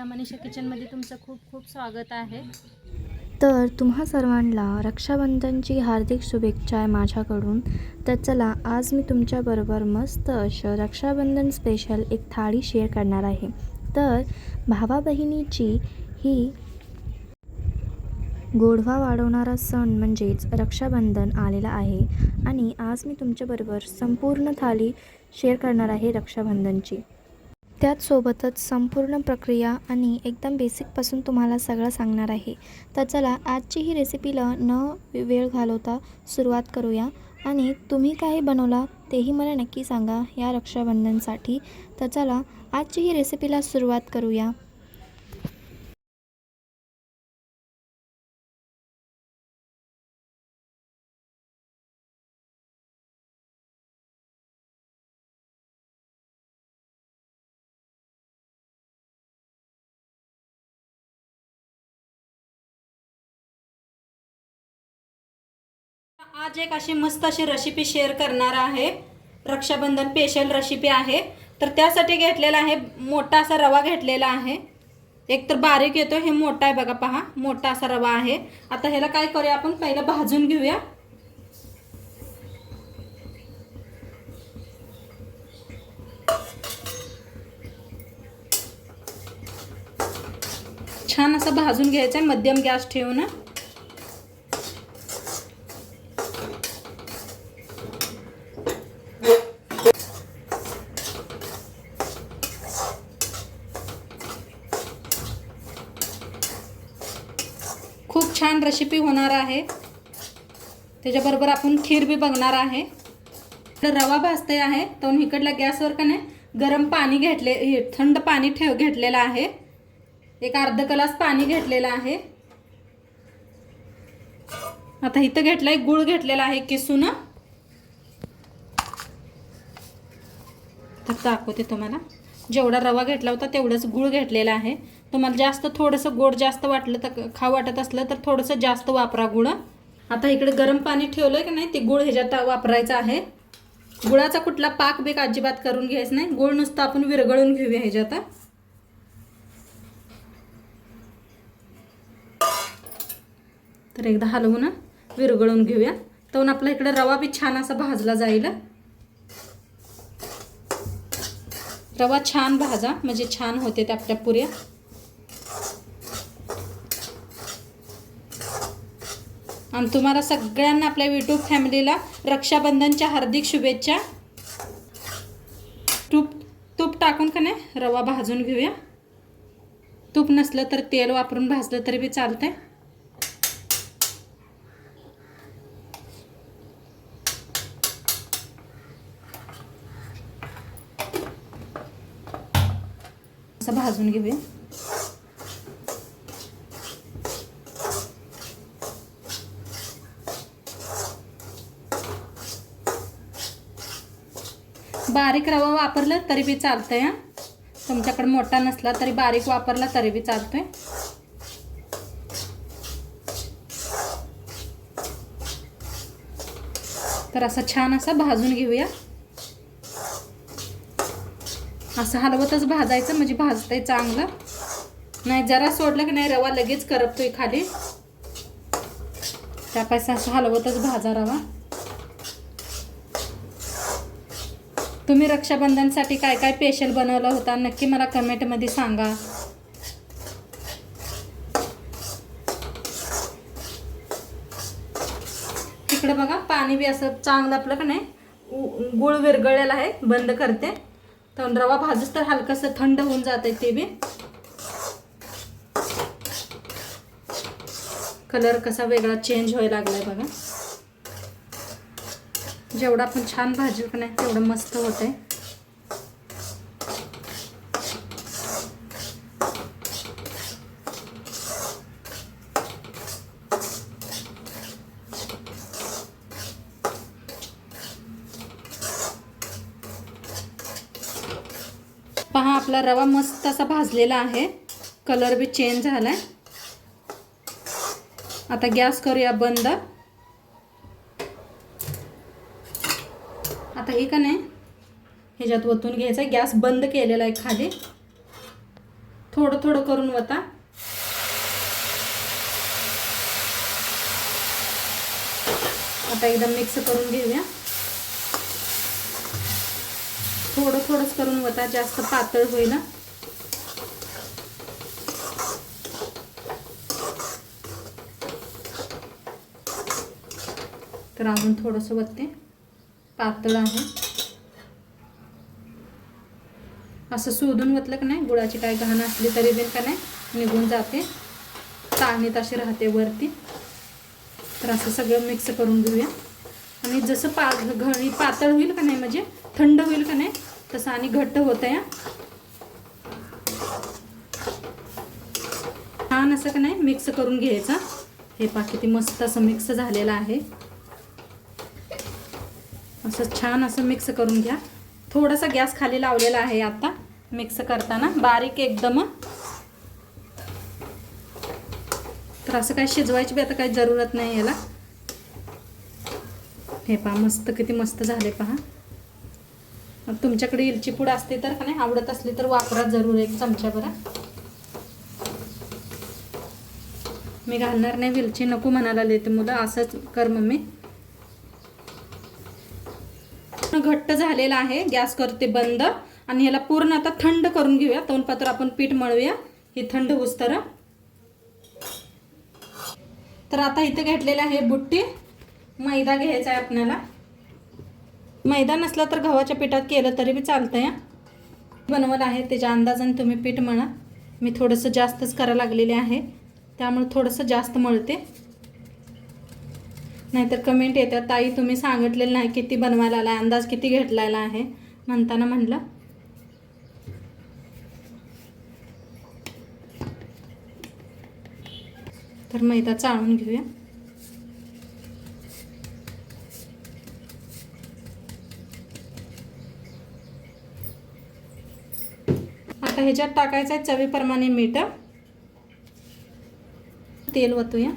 माझ्या मनीषा किचनमध्ये तुमचं खूप खूप स्वागत आहे। तर तुम्हा सर्वांना रक्षाबंधनची हार्दिक शुभेच्छा आहे माझ्याकडून। तर चला आज मी तुमच्याबरोबर मस्त असं रक्षाबंधन स्पेशल एक थाळी शेअर करणार आहे। तर भावा बहिणीची ही गोडवा वाढवणारा सण म्हणजेच रक्षाबंधन आलेला आहे आणि आज मी तुमच्याबरोबर संपूर्ण थाळी शेअर करणार आहे रक्षाबंधनची। त्याचसोबतच संपूर्ण प्रक्रिया आणि एकदम बेसिकपासून तुम्हाला सगळं सांगणार आहे। तर चला आजची ही रेसिपीला न वेळ घालवता सुरुवात करूया आणि तुम्ही काय बनवला तेही मला नक्की सांगा या रक्षाबंधनसाठी। तर चला आजची ही रेसिपीला सुरुवात करूया। आज एक अशी मस्त अशी रेसिपी शेअर करणार आहे। रक्षाबंधन स्पेशल रेसिपी आहे। तर त्यासाठी घेतलेला आहे मोठा असा रवा घेतलेला आहे। एक तर बारीक येतो, हे मोठा आहे बघा, पहा मोठा असा रवा आहे। आता ह्याला काय करूया आपण, पहिला भाजून घेऊया। छान असं भाजून घ्यायचं आहे मध्यम गॅस ठेवून। खूप छान रेसिपी होणार आहे। त्याच्याबरोबर आपण खीर बी बघणार आहे। तर रवा भाजते आहे तर इकडल्या गॅसवर का नाही गरम पाणी घेतले, थंड पाणी घेतलेलं आहे। एक अर्धा ग्लास पाणी घेतलेलं आहे। आता इथं घेतलाय गुळ घेतलेला आहे किसून। तर दाखवते तुम्हाला, जेवढा रवा घेतला होता तेवढंच गुळ घेतलेला आहे। तुम्हाला जास्त थोडंसं गोड जास्त वाटलं तर खाऊ वाटत असलं तर थोडंसं जास्त वापरा गुळ। आता इकडे गरम पाणी ठेवलंय की नाही ते गुळ ह्याच्यात वापरायचं आहे। गुळाचा कुठला पाक बेक अजिबात करून घ्यायचं नाही, गुळ नुसतं आपण विरघळून घेऊया ह्याच्यात। तर एकदा हलवून विरघळून घेऊया, तर आपला इकडे रवा बी छान असा भाजला जाईल। रवा छान भाजा म्हणजे छान होते त्या आपल्या पुऱ्या। आणि तुम्हाला सगळ्यांना आपल्या यूट्यूब फॅमिलीला रक्षाबंधनच्या हार्दिक शुभेच्छा। तूप टाकून का नाही रवा भाजून घेऊया। तूप नसलं तर तेल वापरून भाजलं तरी बी चालतंय। असं भाजून घेऊया। बारीक रवा वापरला तरी बी चालतंय। तुमच्याकडे मोठा नसला तरी बारीक वापरला तरी बी चालतोय। तर असं छान असं भाजून घेऊया। असं हलवतच भाजायचं म्हणजे भाजतंय चांगलं, नाही जरा सोडलं की नाही रवा लगेच करपतोय खाली। त्यापेक्षा असं हलवतच भाजा रवा। तुम्ही रक्षाबंधनसाठी काय काय स्पेशल बनवलं होता नक्की मला कमेंटमध्ये सांगा। इकडे बघा पाणी बी असं चांगलं आपलं का नाही गुळ विरघळलेला आहे। बंद करते तर रवा भाजूस तर हलकसं थंड होऊन जाते ते बी। कलर कसा वेगळा चेंज व्हायला लागलाय बघा। जेवढा आपण छान भाजू का नाही तेवढं मस्त होते। पहा आपला रवा मस्त असा भाजलेला आहे, कलर बी चेंज झालाय। आता गॅस करूया बंद। आता हे का नाही ह्याच्यात ओतून घ्यायचं, गॅस बंद केलेला आहे खाली। थोडं थोडं करून वता. आता एकदम मिक्स करून घेऊया. थोडं थोडंच करून वता, जास्त पातळ होईल. तर अजून थोडंसं वतते, पातळ आहे. असं शोधून वतलं का नाही, गुळाची काय घाण असली तरी बिन का नाही निघून जाते, चाळणीत अशी राहते वरती. तर असं सगळं मिक्स करून घेऊया. आणि जसं घडी पातळ होईल का नाही, म्हणजे थंड होईल का नाही, तसं आणि घट्ट होतं या. छान असं का नाही मिक्स करून घ्यायचं. हे पहा किती मस्त असं मिक्स झालेलं आहे. असं छान असं मिक्स करून घ्या. थोडासा गॅस खाली लावलेला आहे आता मिक्स करताना, बारीक एकदम. तर असं काही शिजवायची बी आता काही जरूरत नाही याला. हे पहा मस्त किती मस्त झाले पहा. मग तुमच्याकडे वेलची पूड असते तर का नाही, आवडत असली तर वापरा जरूर, एक चमचा बरा. मी घालणार नाही वेलची, नको म्हणायला लेते मुलं, असंच कर मम्मी. घट्ट झालेला आहे. गॅस करते बंद आणि याला पूर्ण आता थंड करून घेऊया. तोंडपात्र आपण पीठ मळूया, हे थंड होस्तर. तर आता इथे घेतलेले आहे बुट्टी. मैदा घ्यायचा आहे आपल्याला. मैदा नसला तर गव्हाच्या पिठात केलं तरी बी चालतंय. बनवलं आहे त्याच्या अंदाजाने तुम्ही पीठ मळा. मी थोडंसं जास्तच करायला लागलेले आहे, त्यामुळे थोडंसं जास्त मळते. नाहीतर कमेंट येतात, ताई तुम्ही सांगितलेलं नाही किती बनवायला आला, अंदाज किती घेतलेला आहे म्हणताना म्हणलं. तर मैदा चाळून घेऊया. आता ह्याच्यात टाकायचं आहे चवीप्रमाणे मीठ. तेल वतूया.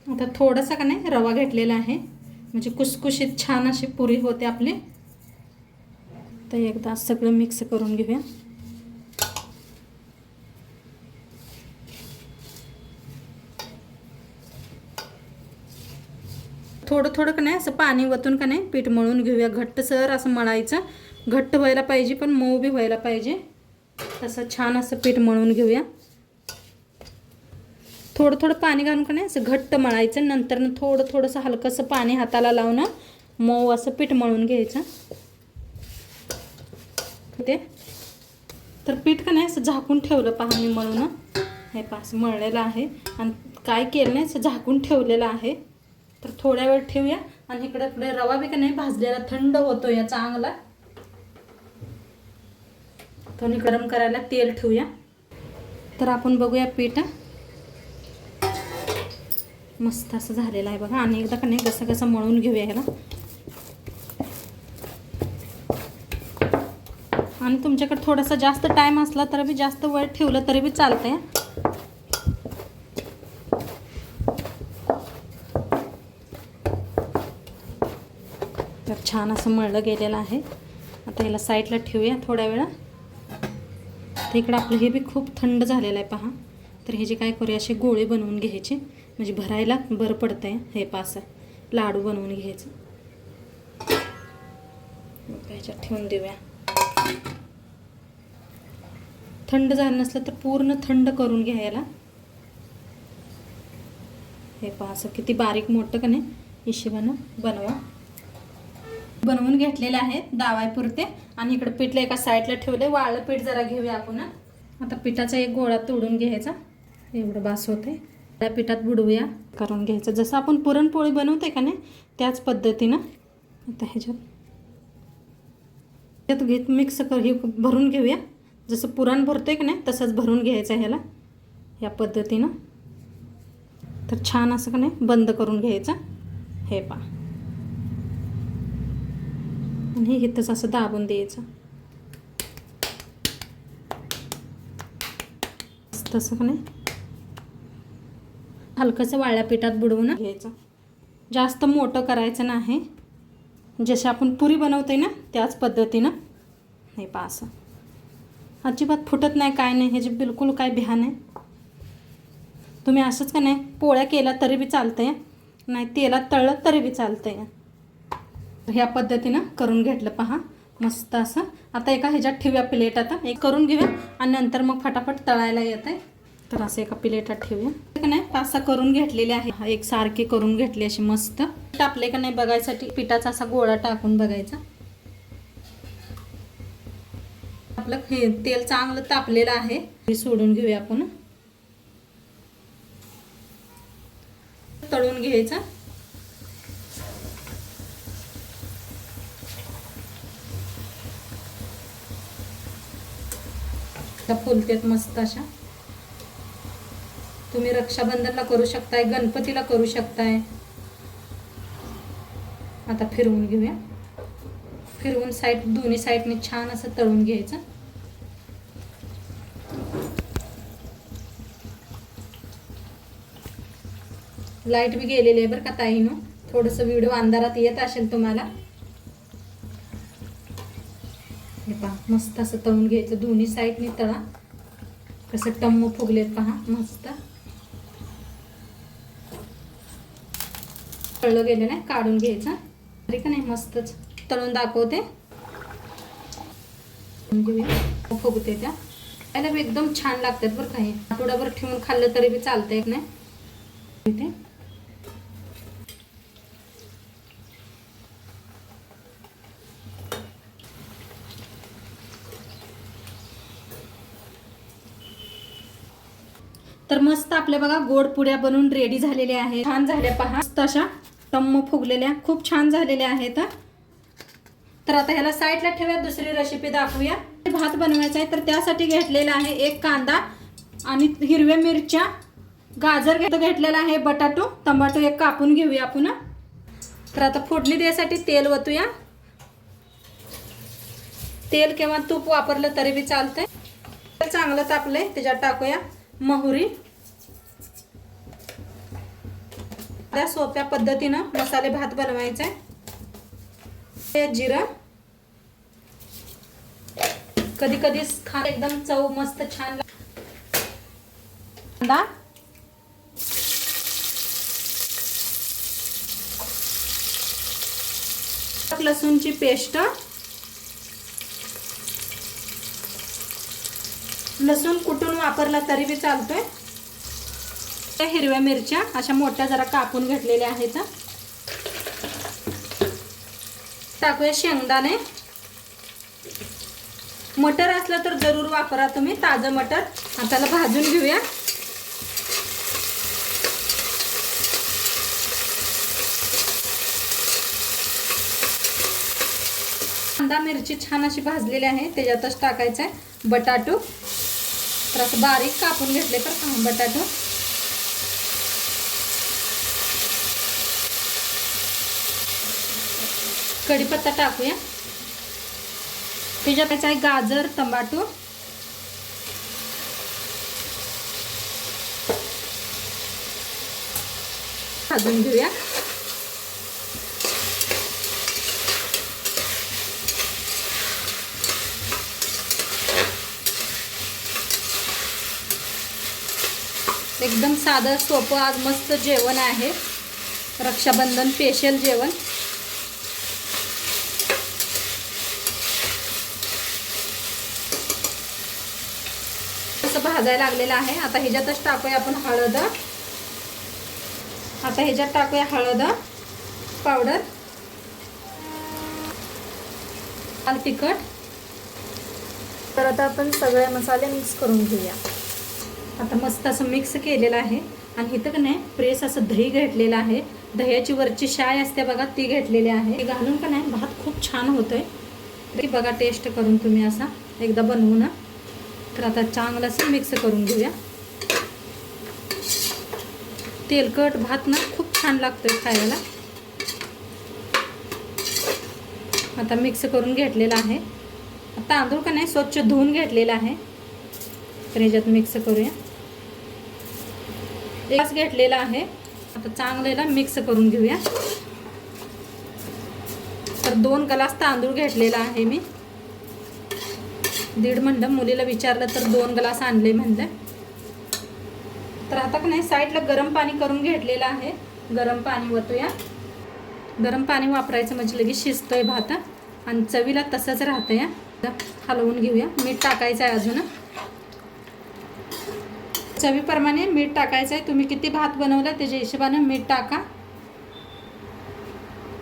आता थोडंसं का नाही रवा घेतलेला आहे, म्हणजे कुसकुशीत छान अशी पुरी होते आपली. तर एकदा सगळं मिक्स करून घेऊया. थोडं थोडं का नाही असं पाणी वतून का नाही पीठ मळून घेऊया. घट्टसर असं मळायचं, घट्ट व्हायला पाहिजे पण मऊ बी व्हायला पाहिजे. तसं छान असं पीठ मळून घेऊया. थोडं थोडं पाणी घालून का नाही असं घट्ट मळायचं. नंतर थोडं थोडंसं हलकंसं पाणी हाताला लावून मऊ असं पीठ मळून घ्यायचं. ते तर पीठ का नाही असं झाकून ठेवलं पहा मी मळून. हे पहा असं मळलेलं आहे आणि काय केलं नाही असं झाकून ठेवलेलं आहे. तर थोड्या वेळ ठेवूया. आणि इकडे रवा बी का नाही भाजलेला थंड होतो या चांगला. थोडी गरम करायला तेल ठेवूया. तर आपण बघूया पीठ मस्त असं झालेलं आहे बघा. आणि एकदा का नाही कसं कसं मळून घेऊया ह्याला. आणि तुमच्याकडे थोडासा जास्त टाइम असला तर बी जास्त वेळ ठेवलं तरी बी चालतंय. तर छान असं मळलं गेलेलं आहे. आता ह्याला साईडला ठेवूया थोड्या वेळा. तर इकडं आपलं हे बी खूप थंड झालेलं आहे पहा. तर ह्याचे काय करूया, असे गोळे बनवून घ्यायचे, म्हणजे भरायला बरं पडतंय. हे पास लाडू बनवून घ्यायचं. ह्याच्यात ठेवून देऊया. थंड झालं नसलं तर पूर्ण थंड करून घ्यायला. हे पहा असं किती बारीक मोठं का नाही हिशोबानं बनवा. बनवून घेतलेले आहेत दावायपुरते. आणि इकडे पिठलं एका साईडला ठेवले. वाळलं पीठ जरा घेऊया आपण. आता पिठाचा एक गोळा तोडून घ्यायचा, एवढं बास होते. त्या पिठात बुडवूया करून घ्यायचं, जसं आपण पुरणपोळी बनवते का नाही त्याच पद्धतीनं. आता ह्याच्यात घेत मिक्स हे भरून घेऊया. जसं पुरण भरतोय का नाही तसंच भरून घ्यायचं ह्याला या पद्धतीनं. तर छान असं का नाही बंद करून घ्यायचं. हे पहा आणि इथंच असं दाबून द्यायचं. तसं का नाही हलकंसं वाळ्या पिठात बुडवून घ्यायचं. जास्त मोठं करायचं नाही, जसे आपण पुरी बनवते ना त्याच पद्धतीनं. नाही पहा असं अजिबात फुटत नाही, काय नाही, ह्याची बिलकुल काय भ्या नाही. तुम्ही असंच का नाही पोळ्या केल्या तरी बी चालतंय, नाही तेलात तळलं तरी बी चालतंय. ह्या पद्धतीनं करून घेतलं पहा मस्त असं. आता एका ह्याच्यात ठेवूया प्लेट, आता एक करून घेऊया आणि नंतर मग फटाफट तळायला येत आहे. तर असं एका प्लेटात ठेवूया. का नाही 5-6 करून घेतलेले आहे, एक सारखे करून घेतले असे मस्त. टापले का नाही बघायसाठी पिठाचा असा गोळा टाकून बघायचा. आपलं हे तेल चांगलं तापलेलं आहे, हे सोडून घेऊया आपण. तळून घ्यायचं. फुलतेत मस्त अशा. तुम्ही रक्षाबंधनला करू शकताय, गणपतीला करू शकताय. आता फिरवून घेऊया. फिरवून साईड दोन्ही साईडने छान असं तळून घ्यायचं. लाईट बी गेलेली आहे बरं का ताईनो, थोडंसं व्हिडिओ अंधारात येत असेल तुम्हाला. हे पहा मस्त असं तळून घ्यायचं, दोन्ही साईडने तळा. कसं टम्म फुगलेत पहा मस्त. तळलं गेलं नाही काढून घ्यायचं. तरी का नाही मस्तच तळून दाखवते. फुगते त्या याला बी एकदम छान लागतात बरं का. हे आठवडाभर ठेवून खाल्लं तरी बी चालतंय नाही. इथे तर मस्त आपल्या बघा गोड पुड्या बनवून रेडी झालेल्या आहेत. छान झाल्या पहा मस्त अशा टम्म फुगलेल्या, खूप छान झालेल्या आहेत. तर आता ह्याला साईडला ठेवूया, दुसरी रेसिपी दाखवूया. भात बनवायचा आहे तर त्यासाठी घेतलेला आहे एक कांदा आणि हिरव्या मिरच्या, गाजर घेतलेला आहे, बटाटो टमाटो एक कापून घेऊया आपण. तर आता फोडणी द्यायसाठी तेल ओतूया. तेल किंवा तूप वापरलं तरी बी चालतंय. चांगलं तापलंय त्याच्यात टाकूया मोहरी. त्या सोप्या पद्धतीनं मसाले भात बनवायचा आहे. जिरं, कधी कधी खा एकदम चव मस्त छान. कांदा, लसूणची पेस्ट, लसूण कुटून वापरला तरी बी चालतोय. हिरव्या मिरच्या अशा मोठ्या जरा कापून घेतलेल्या आहेत. टाकूया शेंगदाणे. मटर असलं तर जरूर वापरा तुम्ही, ताजं मटर. आता भाजून घेऊया. कांदा मिरची छान अशी भाजलेली आहे, त्याच्यातच टाकायचं आहे बटाटो. तर असं बारीक कापून घेतले तर बटाटो. कढीपत्ता टाकूया. त्याच्यात आहे गाजर टमाटो. भाजून घेऊया. एकदम साधं सोपं आज मस्त जेवण आहे, रक्षाबंधन स्पेशल जेवण. असं भाजायला लागलेलं आहे. आता ह्याच्यातच टाकूया आपण हळद. आता ह्याच्यात टाकूया हळद पावडर, लाल तिखट. तर आता आपण सगळे मसाले मिक्स करून घेऊया. आता मस्त असं मिक्स केलेलं आहे. आणि इथं का नाही प्रेस असं दही घेतलेलं आहे. दह्याची वरची शाय असते बघा ती घेतलेली आहे. घालून का नाही भात खूप छान होतोय. तरी बघा टेस्ट करून तुम्ही असा एकदा बनवून. तर आता चांगलं असं मिक्स करून घेऊया. तेलकट भात ना खूप छान लागतोय खायला. आता मिक्स करून घेतलेला आहे. तांदूळ का नाही स्वच्छ धुवून घेतलेला आहे. तर ह्याच्यात मिक्स करूया. एकच घेतलेला आहे आता चांगलेला मिक्स करून घेऊया. तर 2 ग्लास तांदूळ घेतलेला आहे मी. 1.5 म्हणलं, मुलीला विचारलं तर 2 ग्लास आणले म्हणलं. तर आता का नाही साईडला गरम पाणी करून घेतलेलं आहे. गरम पाणी ओतूया. गरम पाणी वापरायचं म्हणजे लगेच शिजतोय भात आणि चवीला तसंच राहतं या. हलवून घेऊया. मीठ टाकायचं आहे अजून. चवीप्रमाणे मीठ टाकायचं आहे. तुम्ही किती भात बनवला त्याच्या हिशोबाने मीठ टाका.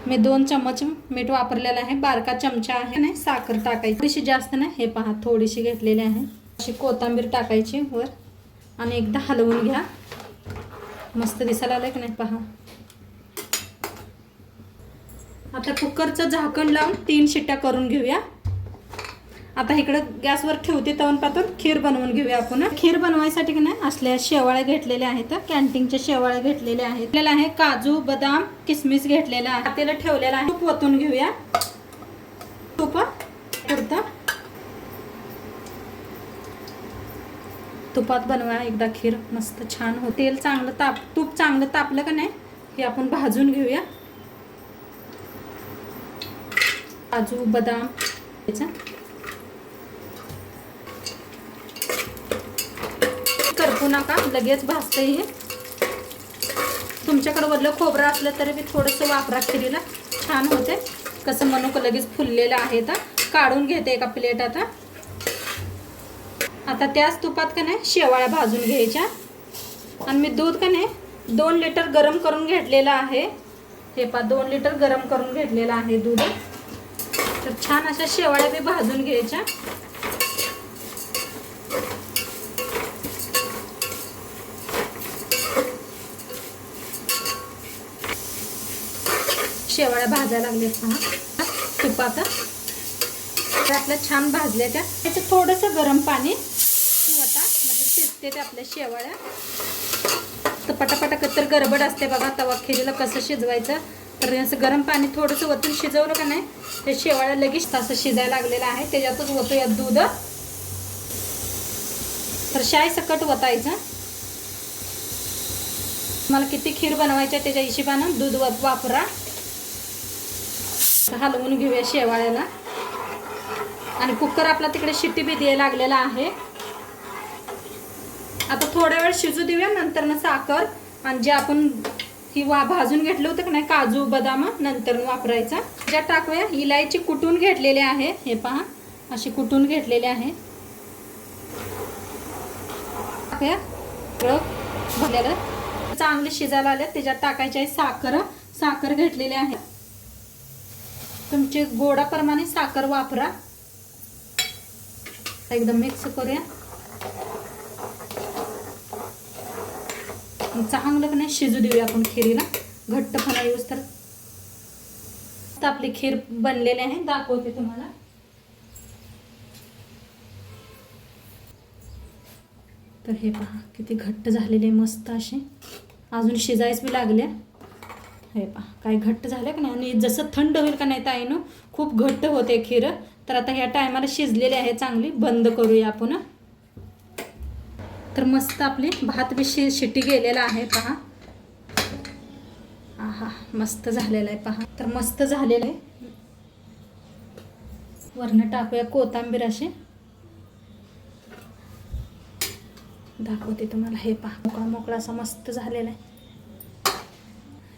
मी 2 चम्मच मीठ वापरलेलं आहे. बारका चमचा आहे. नाही साखर टाकायची थोडीशी, जास्त नाही. हे पहा थोडीशी घेतलेली आहे. अशी कोथिंबीर टाकायची वर आणि एकदा हलवून घ्या. मस्त दिसायला आलं की नाही पहा. आता कुकरचं झाकण लावून 3 शिट्ट्या करून घेऊया. आता इकडं गॅसवर ठेवते तवनपातून खीर बनवून घेऊया आपण. खीर बनवायसाठी की नाही असल्या शेवाळ्या घेतलेल्या आहेत. कॅन्टीनच्या शेवाळ्या घेतलेल्या आहेत. आपल्याला आहे काजू बदाम किसमिस घेतलेला आहे. त्याला ठेवलेला आहे. तूप ओतून घेऊया. तूप पुरतं तुपात बनवा एकदा खीर, मस्त छान होते. तेल चांगलं तूप चांगलं तापलं का नाही हे आपण भाजून घेऊया. काजू बदाम करपू नका, लगेच भाजतं हे. तुमच्याकडे वरलं खोबरं असलं तरी बी थोडंसं वापरा, खिरीला छान होते. कसं मनुक लगेच फुललेलं आहे. तर काढून घेते एका प्लेटात. आता त्याच तुपात का नाही शेवाळ्या भाजून घ्यायच्या. आणि मी दूध का नाही 2 लिटर गरम करून घेतलेलं आहे. हे पहा 2 लिटर गरम करून घेतलेलं आहे दूध. तर छान अशा शेवाळ्या बी भाजून घ्यायच्या. शेवाळ्या भाजायला लागल्या पहा तुपात. तर आपल्या छान भाजल्या त्या. त्याचं थोडंसं गरम पाणी होता म्हणजे शिजते ते आपल्या शेवाळ्या. तर पटापटा कतर गडबड असते बघा तवा खिरीला कसं शिजवायचं. तर असं गरम पाणी थोडंसं वतून शिजवलं का नाही ते शेवाळ्या लगेच तसं शिजायला लागलेलं आहे. त्याच्यातच वतूया दूध. तर शाई सकट वतायचं. तुम्हाला किती खीर बनवायचं त्याच्या हिशोबानं दूध वापरा. हलवून घेऊया शेवाळ्याला. आणि कुकर आपला तिकडे शिट्टी बी द्यायला लागलेला आहे. आता थोड्या वेळ शिजू देऊया. नंतर ना साखर आणि जे आपण ही भाजून घेतलं होतं की नाही काजू बदाम नंतर वापरायचा. ज्या टाकूया इलायची कुटून घेतलेले आहे. हे पहा अशी कुटून घेतलेले आहे. टाकूया भरलेलं चांगले शिजायला आले. त्याच्यात टाकायची आहे साखर. साखर घेतलेली आहे. तुमची गोडाप्रमाणे साखर वापरा. एकदम मिक्स करूया. चांगलं का नाही शिजू देऊया आपण खिरीला. घट्टपणा येऊस तर आपली खीर बनलेली आहे. दाखवते तुम्हाला. तर हे पहा किती घट्ट झालेले मस्त असे. अजून शिजायच बी लागल्या. हे पहा काय घट्ट झालं का नाही. आणि जसं थंड होईल का नाही ताईनो खूप घट्ट होते खीर. तर आता ह्या टायमाला शिजलेली आहे चांगली. बंद करूया आपण. तर मस्त आपली भात बी शिट्टी गेलेला आहे पहा. आहा मस्त झालेला आहे पहा. तर मस्त झालेलं आहे. वरनं टाकूया कोथिंबीर अशी. दाखवते तुम्हाला. हे पहा मोकळा मोकळा असा मस्त झालेला आहे.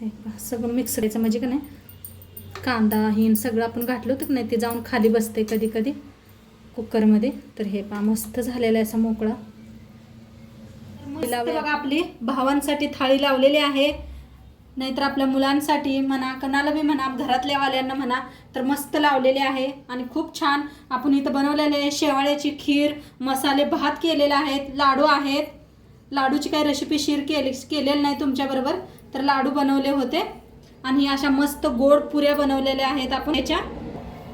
हे पहा सगळं मिक्स करायचं म्हणजे का नाही कांदा हिन सगळं आपण घातलं होतं की नाही ते जाऊन खाली बसते कधी कधी कुकरमध्ये. तर हे पहा मस्त झालेलं आहे असा मोकळा. बघा आपली भावांसाठी थाळी लावलेली आहे. नाहीतर आपल्या मुलांसाठी म्हणा कणाला बी म्हणा घरातल्या वाल्यांना म्हणा तर मस्त लावलेले आहे. आणि खूप छान आपण इथं बनवलेले आहे. शेवाळ्याची खीर मसाले भात केलेला आहेत. लाडू आहेत. लाडूची काही रेसिपी शेअर केलेली नाही तुमच्याबरोबर. तर लाडू बनवले होते. आणि अशा मस्त गोड पुऱ्या बनवलेल्या आहेत आपण याच्या.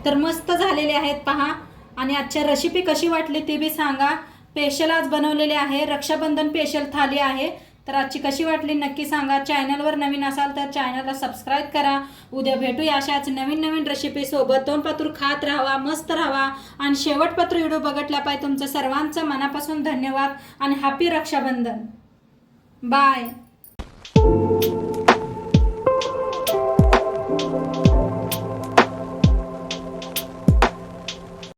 तर मस्त झालेले आहेत पहा. आणि आजच्या रेसिपी कशी वाटली ते बी सांगा. स्पेशल आज बनवलेले आहे. रक्षाबंधन स्पेशल थाली आहे. तर आजची कशी वाटली नक्की सांगा. चॅनलवर नवीन असाल तर चॅनलला सबस्क्राईब करा. उद्या भेटूया अशाच नवीन नवीन रेसिपी सोबत. तोंडपातूर खात राहावा मस्त राहावा. आणि शेवटपात्र व्हिडिओ बघितला पाहिजे. तुमचं सर्वांचं मनापासून धन्यवाद आणि हॅपी रक्षाबंधन. बाय.